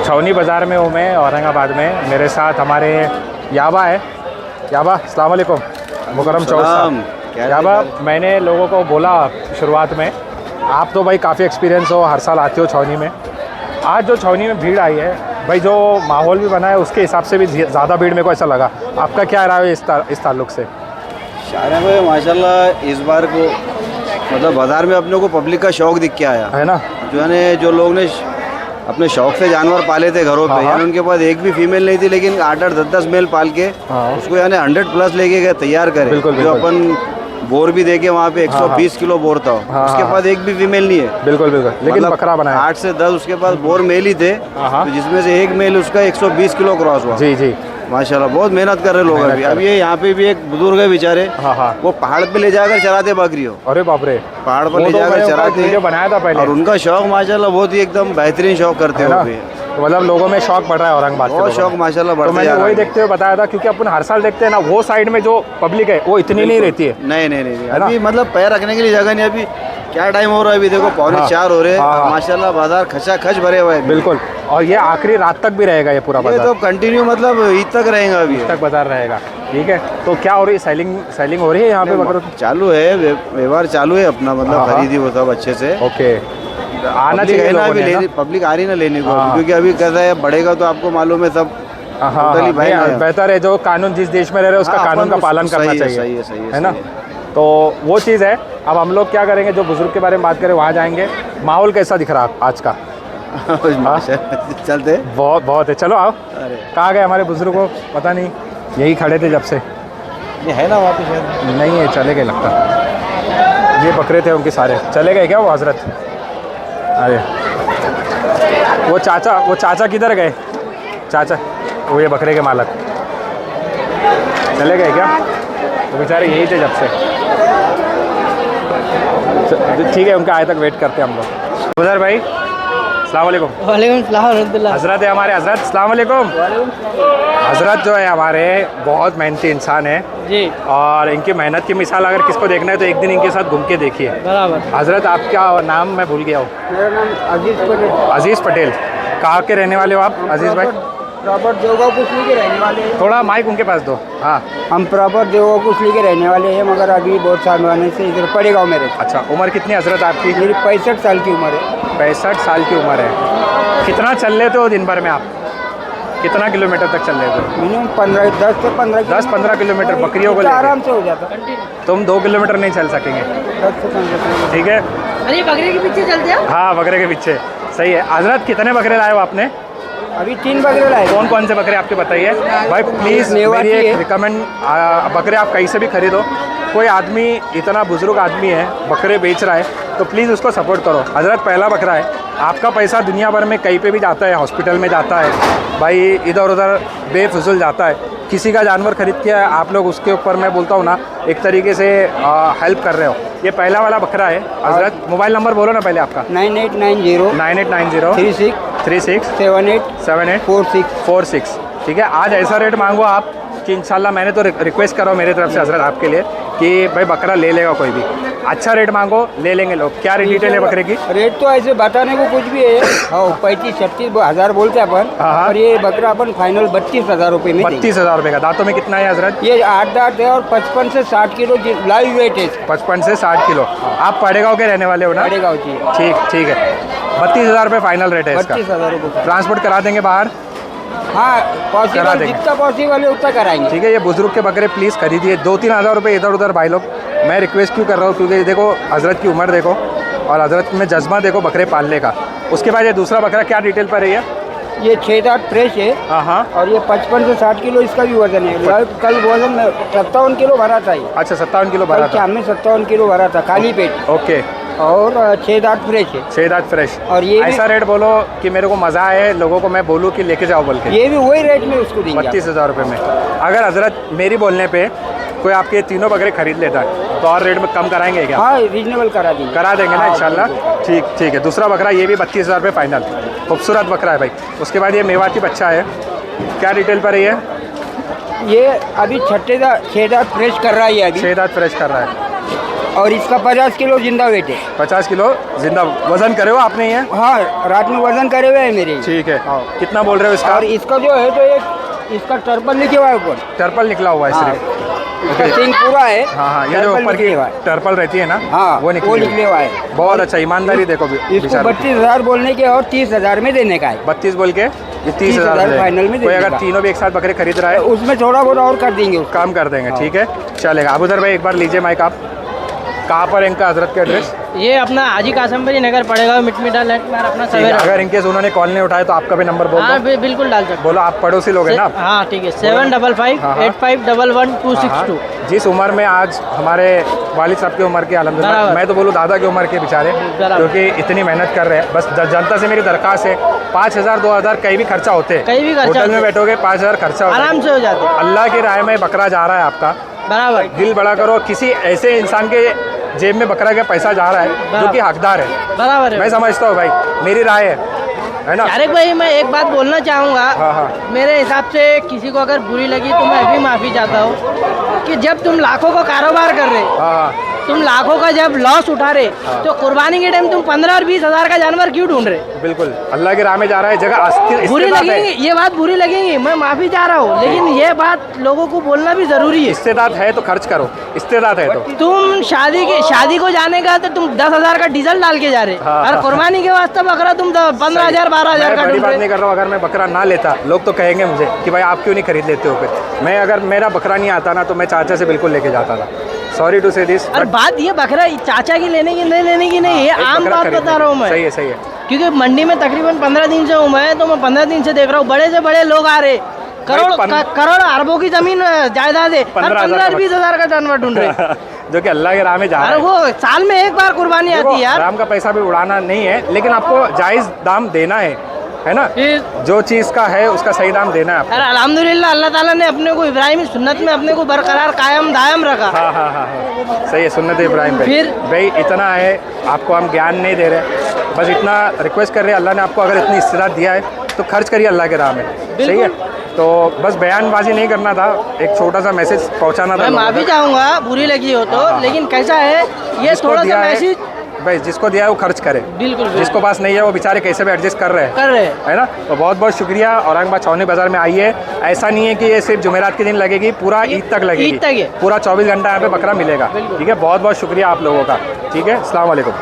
छौनी बाज़ार में हूँ मैं, औरंगाबाद में। मेरे साथ हमारे याबा है। याबा, अस्सलाम वालेकुम। मुकरम चौथ साहब। याबा, मैंने लोगों को बोला शुरुआत में, आप तो भाई काफ़ी एक्सपीरियंस हो, हर साल आते हो छौनी में। आज जो छौनी में भीड़ आई है भाई, जो माहौल भी बना है उसके हिसाब से भी ज़्यादा भीड़ मेरे को ऐसा लगा। आपका क्या राय है इस ताल्लुक़ से? शायरा भाई माशाल्लाह इस बार को मतलब बाज़ार में अपने को पब्लिक का शौक़ दिख के आया है ना। जो लोग ने अपने शौक़ से जानवर पाले थे घरों पे, यानी उनके पास एक भी फीमेल नहीं थी, लेकिन 8-8, 10-10 मेल पाल के उसको यानी 100+ लेके गए तैयार करे। बिल्कुल, जो अपन बोर भी देखे वहाँ पे 120 किलो बोर था। उसके पास एक भी फीमेल नहीं है। बिल्कुल बिल्कुल, लेकिन मतलब बकरा बनाया 8 से 10 उसके पास बोर मेल ही थे, तो जिसमें से एक मेल उसका 120 किलो क्रॉस हुआ। जी जी, माशाल्लाह बहुत मेहनत कर रहे लोग। अभी ये यहाँ पे भी एक बुजुर्ग है बेचारे, वो पहाड़ पे ले जाकर चराते बकरी हो। अरे बाप रे, पहाड़ पर ले जाकर चराते, बनाया था पहले। और उनका शौक माशाल्लाह बहुत ही एकदम बेहतरीन शौक करते हो। तो मतलब लोगों में शौक बढ़ रहा है औरंगाबाद के। बहुत शौक माशाल्लाह बढ़ता है। तो मैंने वही देखते हुए बताया था, क्योंकि अपन हर साल देखते हैं ना, वो साइड में जो पब्लिक है वो इतनी नहीं रहती है। नहीं अभी मतलब पैर रखने के लिए जगह नहीं। अभी क्या टाइम हो रहा है? अभी देखो 3:45 हो रहे हैं। माशाल्लाह बाजार खचाखच भरे हुए हैं। बिल्कुल, और ये आखिरी रात तक भी रहेगा ये पूरा बाजार। ये तो कंटिन्यू मतलब ईद तक रहेगा, अभी तक बाजार रहेगा। ठीक है, तो क्या हो रही है? सेलिंग हो रही है यहाँ पे बकरों की? चालू है, व्यवहार चालू है अपना, मतलब खरीदी वो सब अच्छे से। ओके, आना चाहिए ना अभी पब्लिक आ रही ना लेने को, क्योंकि अभी कैसा है बढ़ेगा तो आपको मालूम है सब। बेहतर है, जो कानून जिस देश में रह रहे हैं उसका कानून का पालन करना चाहिए, है ना। तो वो चीज़ है। अब हम लोग क्या करेंगे, जो बुजुर्ग के बारे में बात करें वहाँ जाएंगे। माहौल कैसा दिख रहा है आज का? चलते बहुत है, चलो आओ। कहाँ गए हमारे बुजुर्ग को पता नहीं, यही खड़े थे जब से। ये है ना वहाँ पे शायद? नहीं है, चले गए लगता। ये बकरे थे उनके सारे, चले गए क्या वो हजरत? अरे वो चाचा किधर गए? चाचा, वो ये बकरे के मालक चले गए क्या? वो बेचारे यही थे जब से। ठीक है, उनके आए तक वेट करते हैं हम लोग। उधर भाई, अस्सलाम वालेकुम। वालेकुम सलाम रहमतुल्लाह। हजरत है हमारे, हजरत अस्सलाम वालेकुम। हजरत जो है हमारे बहुत मेहनती इंसान है जी, और इनकी मेहनत की मिसाल अगर किसको देखना है तो एक दिन इनके साथ घूम के देखिए। बराबर। हजरत आपका नाम मैं भूल गया हूँ। मेरा नाम अजीज़ पटेल। अजीज़ पटेल। कहाँ के रहने वाले हो आप अजीज़ भाई? प्रॉपर देवगांव कुशली के रहने वाले हैं। थोड़ा माइक उनके पास दो। हाँ, हम प्रॉपर देवगांव कुशली के रहने वाले हैं, मगर अभी बहुत साल आने से इधर पड़ेगा मेरे। अच्छा, उम्र कितनी हजरत आपकी? मेरी 65 साल की उम्र है। 65 साल की उम्र है। कितना चल लेते हो दिन भर में आप? कितना किलोमीटर तक चल लेते हो? मिनिमम 10 से 15 किलोमीटर बकरियों को आराम से हो जाता। तुम 2 किलोमीटर नहीं चल सकेंगे। 10 से 15 किलोमीटर। ठीक है। अरे बकरे के पीछे चलते हो? हाँ, बकरे के पीछे। सही है। हजरत कितने बकरे लाए हो आपने? अभी 3 बकरे लाए। कौन कौन से बकरे आपके बताइए भाई प्लीज़। मेरी एक रिकमेंड, बकरे आप कहीं से भी खरीदो। कोई आदमी इतना बुजुर्ग आदमी है, बकरे बेच रहा है, तो प्लीज़ उसको सपोर्ट करो। हजरत पहला बकरा है, आपका पैसा दुनिया भर में कहीं पे भी जाता है, हॉस्पिटल में जाता है भाई, इधर उधर बेफिजुल जाता है। किसी का जानवर खरीद के आप लोग उसके ऊपर, मैं बोलता हूँ ना, एक तरीके से हेल्प कर रहे हो। ये पहला वाला बकरा है। हजरत मोबाइल नंबर बोलो ना पहले आपका। 9890 36 78 46। ठीक है, आज ऐसा रेट मांगो आप कि इंशाल्लाह, मैंने तो रिक्वेस्ट करो मेरी तरफ से हजरत आपके लिए कि भाई बकरा ले लेगा कोई भी, अच्छा रेट मांगो, ले लेंगे लोग। क्या डिटेल है बकरे की? रेट तो ऐसे बताने को कुछ भी है। 35-36 हज़ार बोलते हैं अपन, और ये बकरा अपन फाइनल 32,000 रुपये में। 32,000 रुपये का। दांतों में कितना है हजरत? ये 8 दांत है और 55 से 60 किलो लाइव वेट है। 55 से 60 किलो। आप पड़ेगांव के रहने वाले हो ना? पड़ेगांव की। ठीक है। 32,000 रुपये फाइनल रेट है इसका। 32,000 रुपये। ट्रांसपोर्ट करा देंगे बाहर? हाँ, पॉसिबल, जितना पॉसिबल है उतना कराएंगे। ठीक है, ये बुजुर्ग के बकरे प्लीज़ खरीदिए। 2-3 हज़ार रुपये इधर उधर भाई लोग, मैं रिक्वेस्ट क्यों कर रहा हूँ, क्योंकि देखो हजरत की उम्र देखो और हजरत में जज्बा देखो बकरे पालने का। उसके बाद ये दूसरा बकरा क्या डिटेल पर है? ये 6 दांत फ्रेश है। हाँ, और ये 55 से 60 किलो इसका भी वजन है। कल वजन में 57 किलो भरा था ये। अच्छा, 57 किलो भरा था। हमने 57 किलो भरा था खाली पेट। ओके। और 6 दांत फ्रेश है। 6 दांत फ्रेश। और ये ऐसा रेट बोलो कि मेरे को मज़ा आए, लोगों को मैं बोलूँ कि लेके जाओ बोल के। ये भी वही रेट में उसको देंगे 32,000 रुपये में। अगर हजरत मेरी बोलने पे कोई आपके तीनों बकरे खरीद लेता है तो और रेट में कम कराएंगे क्या? हाँ, रीजनेबल करा देंगे ना इंशाल्लाह। ठीक है। दूसरा बकरा ये भी 32,000 रुपये फाइनल। खूबसूरत बकरा है भाई। उसके बाद ये मेवाती बच्चा है, क्या डिटेल पर है ये? अभी 6 दांत फ्रेश कर रहा है। अभी 6 दांत फ्रेश कर रहा है। और इसका 50 किलो जिंदा वेट है। 50 किलो जिंदा वजन करे हो आपने ये? हाँ, रात में वजन करे हुए है मेरे। ठीक है। कितना बोल रहे हो इसका? और इसका जो है तो एक इसका टर्पल लिखे हुआ है ऊपर। टर्पल निकला हुआ है सिर्फ? इसका सिंग पूरा है। हाँ हाँ, ये जो टर्पल ऊपर की निकले हुआ है। टर्पल रहती है ना, हाँ, वो निकले हुआ है। बहुत अच्छा, ईमानदारी देखो इसको बेचारे की। 32,000 बोलने के और 30,000 में देने का है। 32 बोल के ये 30,000 30,000 फाइनल में कोई देने अगर का। तीनों भी एक साथ बकरे खरीद रहा है उसमें थोड़ा बहुत और कर देंगे उसका। काम कर देंगे। ठीक है, चलेगा। अबूदर भाई एक बार लीजिए माइक आप। कहाँ पर है इनका हजरत का एड्रेस? ये अपना हाजी कासमपुरी नगर पड़ेगा, मिटमिटा लैंडमार्क अपना ठीक है, सवेरा। अगर इनकेस उन्होंने कॉल नहीं उठाया तो आपका भी नंबर बोल हाँ दो। बिल्कुल डाल सकते। बोलो, आप पड़ोसी लोग हैं ना? हाँ ठीक है, 7558511262। जिस उम्र में आज हमारे वालिद साहब की उम्र के, अल्हम्दुलिल्लाह बराबर। मैं तो बोलूँ दादा की उम्र के बेचारे, बराबर। क्योंकि इतनी मेहनत कर रहे हैं। बस जनता से मेरी दरख्वास्त है, 5,000 2,000 कहीं भी खर्चा होते हैं, कहीं भी खर्चा होटल में होते। बैठोगे 5,000 खर्चा होता है। आराम से हो जाते। अल्लाह की राह में बकरा जा रहा है आपका, बराबर दिल बड़ा करो। किसी ऐसे इंसान के जेब में बकरा का पैसा जा रहा है जो कि हकदार है। बराबर है। मैं समझता हूँ भाई, मेरी राय है ना? तारिक भाई मैं एक बात बोलना चाहूँगा। हाँ हाँ। मेरे हिसाब से किसी को अगर बुरी लगी तो मैं भी माफ़ी चाहता हूँ कि जब तुम लाखों का कारोबार कर रहे, हाँ तुम लाखों का जब लॉस उठा रहे, तो कुर्बानी के टाइम तुम 15 और 20,000 का जानवर क्यों ढूंढ रहे? बिल्कुल, अल्लाह की राह में जा रहा है, जगह बुरी इस्तेदाद लगेंगी, है। ये बात बुरी लगेंगी, मैं माफ़ी चाह रहा हूँ, लेकिन ये बात लोगों को बोलना भी ज़रूरी है। इस्तेदाद है तो खर्च करो, इस्तेदाद है तो। तुम शादी को जाने का तो तुम 10,000 का डीजल डाल के जा रहे, हाँ। और कुर्बानी के वास्ते बकरा तुम 15,000 12,000 मैं का बड़ी ढूंढ बात रहे। नहीं कर रहा हूँ। अगर मैं बकरा ना लेता, लोग तो कहेंगे मुझे कि भाई आप क्यों नहीं खरीद लेते हो फिर। मैं अगर मेरा बकरा नहीं आता ना तो मैं चाचा से बिल्कुल लेके जाता था। सॉरी टू से दिस। और बात ये बकरा चाचा की लेने की नहीं लेने की नहीं, ये आम बात बता रहा हूँ मैं। सही है, सही है। क्योंकि मंडी में तकरीबन 15 दिन से हूँ मैं, तो मैं 15 दिन से देख रहा हूँ बड़े से बड़े लोग आ रहे, करोड़ अरबों की जमीन जायदाद है, 15,000-20,000 का जानवर ढूंढ रहे। जो कि अल्लाह के राह में जा रहा अरे है। वो साल में एक बार कुर्बानी आती है यार। हराम का पैसा भी उड़ाना नहीं है, लेकिन आपको जायज़ दाम देना है ना? जो चीज़ का है उसका सही दाम देना है आपको। अरे अल्हम्दुलिल्लाह अल्लाह ताला ने अपने को इब्राहिमी सुन्नत में अपने को बरकरार कायम दायम रखा। हाँ हाँ हाँ हाँ, सही है, सुन्नत इब्राहिम भाई। फिर? भाई इतना है, आपको हम ज्ञान नहीं दे रहे, बस इतना रिक्वेस्ट कर रहे हैं। अल्लाह ने आपको अगर इतनी इस्तेदाद दिया है तो खर्च करिए अल्लाह के राह में। सही है, तो बस बयानबाजी नहीं करना था, एक छोटा सा मैसेज पहुंचाना था। मैं माफ़ी चाहूँगा बुरी लगी हो तो, लेकिन कैसा है ये जिसको थोड़ा दिया सा है, मैसेज भाई जिसको दिया है वो खर्च करे। बिल्कुल जिसको पास नहीं है वो बेचारे कैसे भी एडजस्ट कर रहे हैं, कर रहे हैं। है ना? तो बहुत बहुत शुक्रिया। औरंगाबाद छावनी बाजार में आइए। ऐसा नहीं है कि ये सिर्फ जुमेरात के दिन लगेगी, पूरा ईद तक लगेगी। ईद तक है। पूरा 24 घंटा यहाँ पे बकरा मिलेगा। ठीक है, बहुत बहुत शुक्रिया आप लोगों का। ठीक है, अस्सलाम वालेकुम।